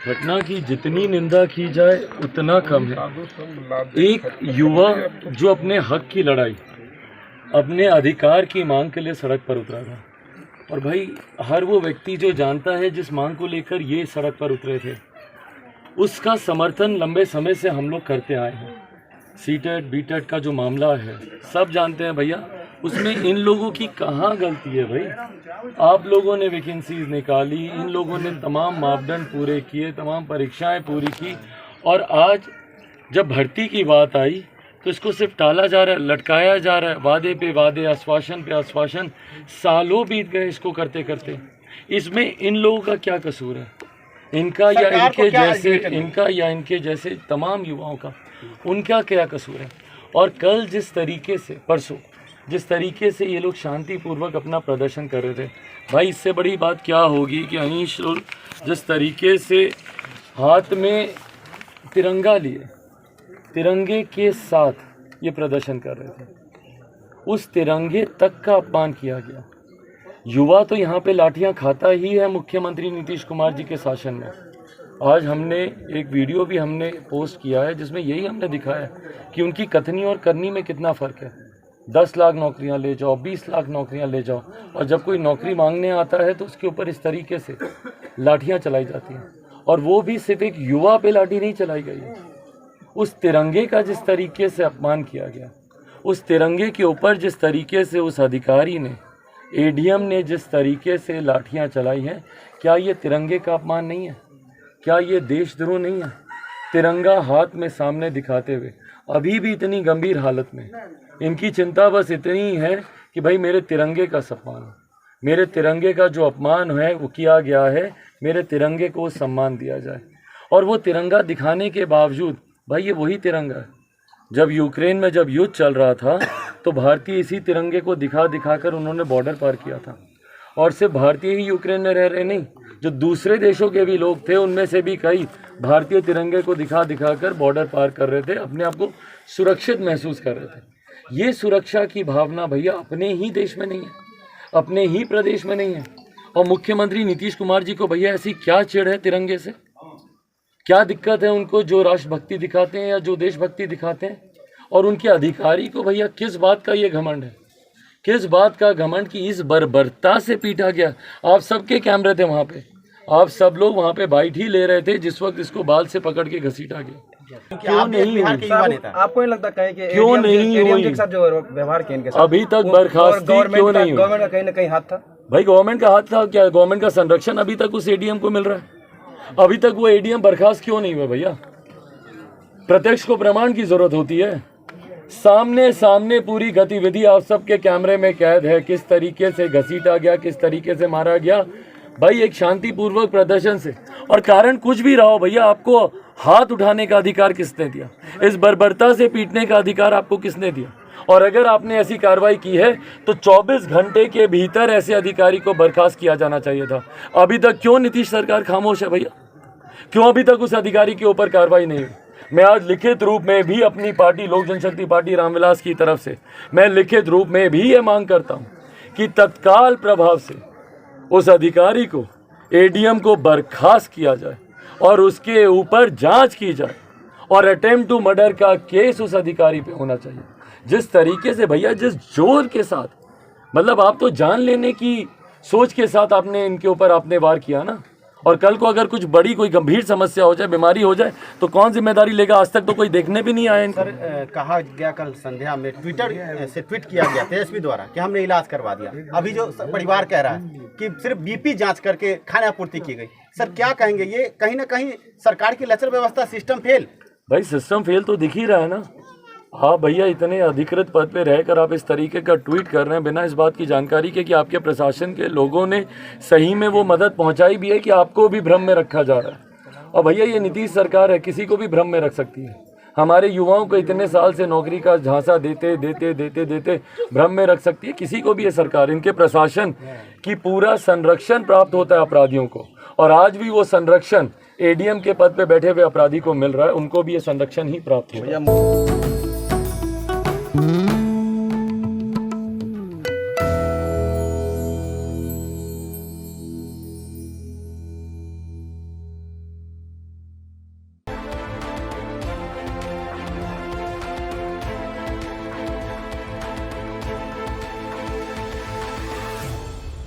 घटना की जितनी निंदा की जाए उतना कम है। एक युवा जो अपने हक की लड़ाई, अपने अधिकार की मांग के लिए सड़क पर उतरा था, और भाई हर वो व्यक्ति जो जानता है जिस मांग को लेकर ये सड़क पर उतरे थे, उसका समर्थन लंबे समय से हम लोग करते आए हैं। सीटेट बीटेट का जो मामला है सब जानते हैं भैया, उसमें इन लोगों की कहाँ गलती है भाई। आप लोगों ने वैकेंसीज निकाली, इन लोगों ने तमाम मापदंड पूरे किए, तमाम परीक्षाएं पूरी की, और आज जब भर्ती की बात आई तो इसको सिर्फ टाला जा रहा है, लटकाया जा रहा है, वादे पे वादे, आश्वासन पे आश्वासन, सालों बीत गए इसको करते करते। इसमें इन लोगों का क्या कसूर है? इनका या इनके जैसे तमाम युवाओं का, उनका क्या कसूर है? और कल जिस तरीके से, परसों जिस तरीके से ये लोग शांतिपूर्वक अपना प्रदर्शन कर रहे थे, भाई इससे बड़ी बात क्या होगी कि अनीश जिस तरीके से हाथ में तिरंगा लिए, तिरंगे के साथ ये प्रदर्शन कर रहे थे, उस तिरंगे तक का अपमान किया गया। युवा तो यहाँ पे लाठियाँ खाता ही है मुख्यमंत्री नीतीश कुमार जी के शासन में। आज हमने एक वीडियो भी हमने पोस्ट किया है जिसमें यही हमने दिखाया कि उनकी कथनी और करनी में कितना फ़र्क है। 10 लाख नौकरियां ले जाओ, 20 लाख नौकरियां ले जाओ, और जब कोई नौकरी मांगने आता है तो उसके ऊपर इस तरीके से लाठियां चलाई जाती हैं। और वो भी सिर्फ एक युवा पे लाठी नहीं चलाई गई है, उस तिरंगे का जिस तरीके से अपमान किया गया, उस तिरंगे के ऊपर जिस तरीके से उस अधिकारी ने, एडीएम ने जिस तरीके से लाठियां चलाई हैं, क्या ये तिरंगे का अपमान नहीं है? क्या ये देशद्रोह नहीं है? तिरंगा हाथ में सामने दिखाते हुए अभी भी इतनी गंभीर हालत में इनकी चिंता बस इतनी है कि भाई मेरे तिरंगे का सम्मान, मेरे तिरंगे का जो अपमान है वो किया गया है, मेरे तिरंगे को सम्मान दिया जाए। और वो तिरंगा दिखाने के बावजूद भाई ये वही तिरंगा है, जब यूक्रेन में जब युद्ध चल रहा था तो भारतीय इसी तिरंगे को दिखा कर उन्होंने बॉर्डर पार किया था। और सिर्फ भारतीय ही यूक्रेन में रह रहे नहीं, जो दूसरे देशों के भी लोग थे उनमें से भी कई भारतीय तिरंगे को दिखा कर बॉर्डर पार कर रहे थे, अपने आप को सुरक्षित महसूस कर रहे थे। ये सुरक्षा की भावना भैया अपने ही देश में नहीं है, अपने ही प्रदेश में नहीं है। और मुख्यमंत्री नीतीश कुमार जी को भैया ऐसी क्या चिढ़ है तिरंगे से? क्या दिक्कत है उनको जो राष्ट्रभक्ति दिखाते हैं या जो देशभक्ति दिखाते हैं? और उनके अधिकारी को भैया किस बात का ये घमंड है? किस बात का घमंड कि इस बर्बरता से पीटा गया? आप सबके कैमरे थे वहाँ पे, आप सब लोग वहाँ पे बाइट ही ले रहे थे जिस वक्त इसको बाल से पकड़ के घसीटा गया। क्यों नहीं हुई? आपको नहीं लगता है कि क्यों नहीं हुई? के साथ जो व्यवहार किया इनके साथ अभी तक बर्खास्ती क्यों नहीं हुई? गवर्नमेंट का कहीं ना कहीं हाथ था भाई, गवर्नमेंट का हाथ था क्या? गवर्नमेंट का संरक्षण अभी तक उस एडीएम को मिल रहा है, अभी तक वो एडीएम बर्खास्त क्यों नहीं हुआ भैया? प्रत्यक्ष को प्रमाण की जरूरत होती है। सामने सामने पूरी गतिविधि आप सबके कैमरे में कैद है, किस तरीके से घसीटा गया, किस तरीके से मारा गया भाई, एक शांतिपूर्वक प्रदर्शन से। और कारण कुछ भी रहा हो भैया, आपको हाथ उठाने का अधिकार किसने दिया? इस बर्बरता से पीटने का अधिकार आपको किसने दिया? और अगर आपने ऐसी कार्रवाई की है तो 24 घंटे के भीतर ऐसे अधिकारी को बर्खास्त किया जाना चाहिए था। अभी तक क्यों नीतीश सरकार खामोश है भैया? क्यों अभी तक उस अधिकारी के ऊपर कार्रवाई नहीं हुई? मैं आज लिखित रूप में भी अपनी पार्टी लोक जनशक्ति पार्टी रामविलास की तरफ से मैं लिखित रूप में भी ये मांग करता हूँ कि तत्काल प्रभाव से उस अधिकारी को, एडीएम को बर्खास्त किया जाए और उसके ऊपर जांच की जाए, और अटेम्प्ट टू मर्डर का केस उस अधिकारी पे होना चाहिए। जिस तरीके से भैया, जिस जोर के साथ, मतलब आप तो जान लेने की सोच के साथ आपने इनके ऊपर आपने वार किया ना। और कल को अगर कुछ बड़ी कोई गंभीर समस्या हो जाए, बीमारी हो जाए, तो कौन जिम्मेदारी लेगा? आज तक तो कोई देखने भी नहीं आया इनको। सर कहा गया कल संध्या में ट्विटर से ट्वीट किया गया तेजस्वी द्वारा कि हमने इलाज करवा दिया। अभी जो परिवार कह रहा है कि सिर्फ बीपी जांच करके खाना आपूर्ति की गई। सर क्या कहेंगे? ये कहीं ना कहीं सरकार की लचर व्यवस्था, सिस्टम फेल। भाई सिस्टम फेल तो दिख ही रहा है ना। हाँ भैया, इतने अधिकृत पद पे रहकर आप इस तरीके का ट्वीट कर रहे हैं बिना इस बात की जानकारी के कि आपके प्रशासन के लोगों ने सही में वो मदद पहुंचाई भी है कि आपको भी भ्रम में रखा जा रहा है। और भैया ये नीतीश सरकार है, किसी को भी भ्रम में रख सकती है। हमारे युवाओं को इतने साल से नौकरी का झांसा देते देते देते देते भ्रम में रख सकती है किसी को भी। ये सरकार, इनके प्रशासन की पूरा संरक्षण प्राप्त होता है अपराधियों को, और आज भी वो संरक्षण एडीएम के पद पे बैठे हुए अपराधी को मिल रहा है, उनको भी ये संरक्षण ही प्राप्त हो रहा है।